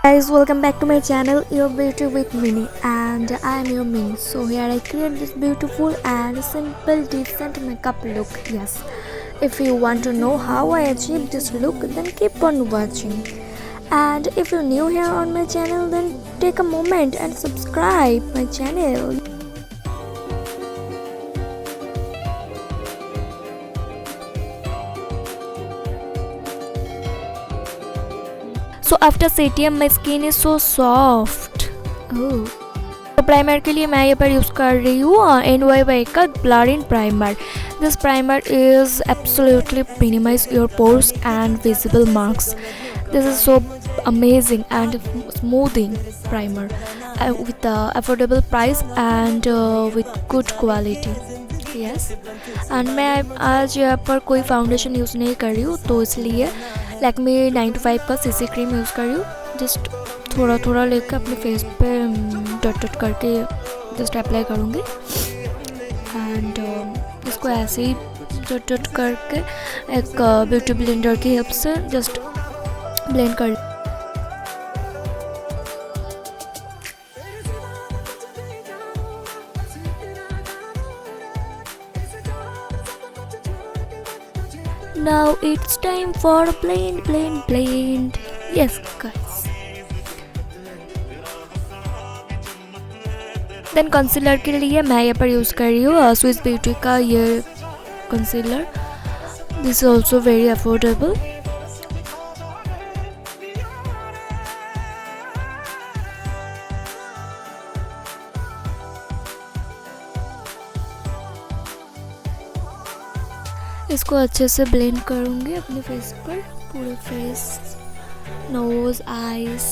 Guys, welcome back to my channel Your Beauty with Minnie, and I am your Minnie. So here I create this beautiful and simple decent makeup look. Yes, if you want to know how I achieved this look, then keep on watching. And if you're new here on my channel, then take a moment and subscribe my channel. So after setting, my skin is so soft. Oh. तो primer के लिए मैं यहाँ पर use कर रही हूँ NYY का blur in primer. This primer is absolutely minimize your pores and visible marks. This is so amazing and smoothing primer with affordable price and with good quality. Yes. And मैं आज यहाँ पर कोई foundation use नहीं कर रही हूँ, तो इसलिए लैक्मे 925 का CC क्रीम यूज़ कर रही हूँ. जस्ट थोड़ा थोड़ा लेकर अपने फेस पे डट डट करके जस्ट अप्लाई करूँगी. एंड इसको ऐसे ही डट डट करके एक ब्यूटी ब्लेंडर की हेल्प से जस्ट ब्लेंड कर. Now it's time for blend. Yes, guys. Then concealer के लिए मैं यहाँ पर यूज़ कर रही हूँ स्विस ब्यूटी का ये concealer. This is also very affordable. इसको अच्छे से ब्लेंड करूँगी अपने फेस पर, पूरे फेस, नोज, आईज.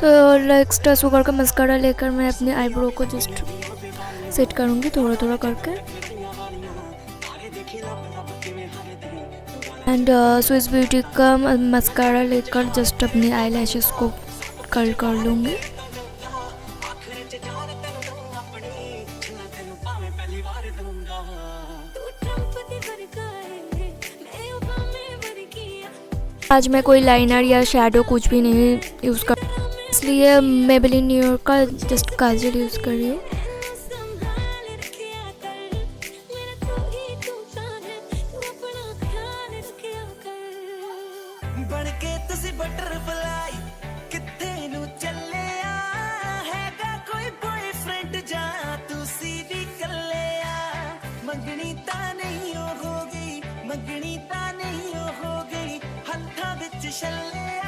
तो नेक्स्ट सुगर का मस्कारा लेकर मैं अपने आईब्रो को जस्ट सेट करूँगी थोड़ा थोड़ा करके. एंड स्विस ब्यूटी का मस्कारा लेकर जस्ट अपनी आई लैशेस को कर्ल कर लूँगी. आज मैं कोई लाइनर या शैडो कुछ भी नहीं यूज़ कर, इसलिए मेबेलिन न्यू यॉर्क का जस्ट काजल यूज़ कर रही हूँ.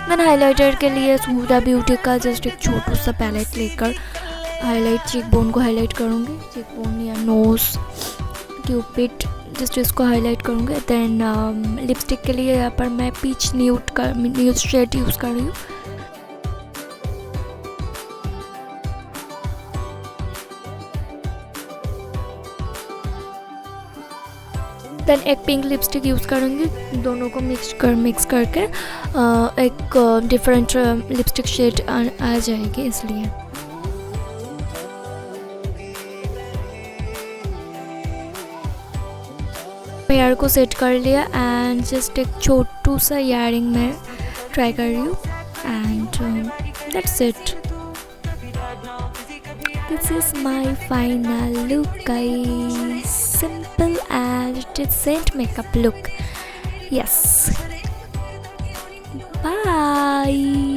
देन हाइलाइटर के लिए हुडा ब्यूटी का जस्ट एक छोटा सा पैलेट लेकर हाईलाइट चीक-बोन को हाईलाइट करूँगी. चीक-बोन या नोज, क्यूपिड, जस्ट इसको हाईलाइट करूँगी. देन लिपस्टिक के लिए यहाँ पर मैं पीच न्यूड शेड यूज़ कर रही हूँ. देन एक पिंक लिपस्टिक यूज़ करूँगी. दोनों को मिक्स करके एक डिफरेंट लिपस्टिक शेड आ जाएगी, इसलिए. हेयर को सेट कर लिया एंड जस्ट एक छोटू सा इयरिंग में ट्राई कर रही हूँ. And that's it. This is my final look, guys. Simple and decent makeup look. Yes. Bye.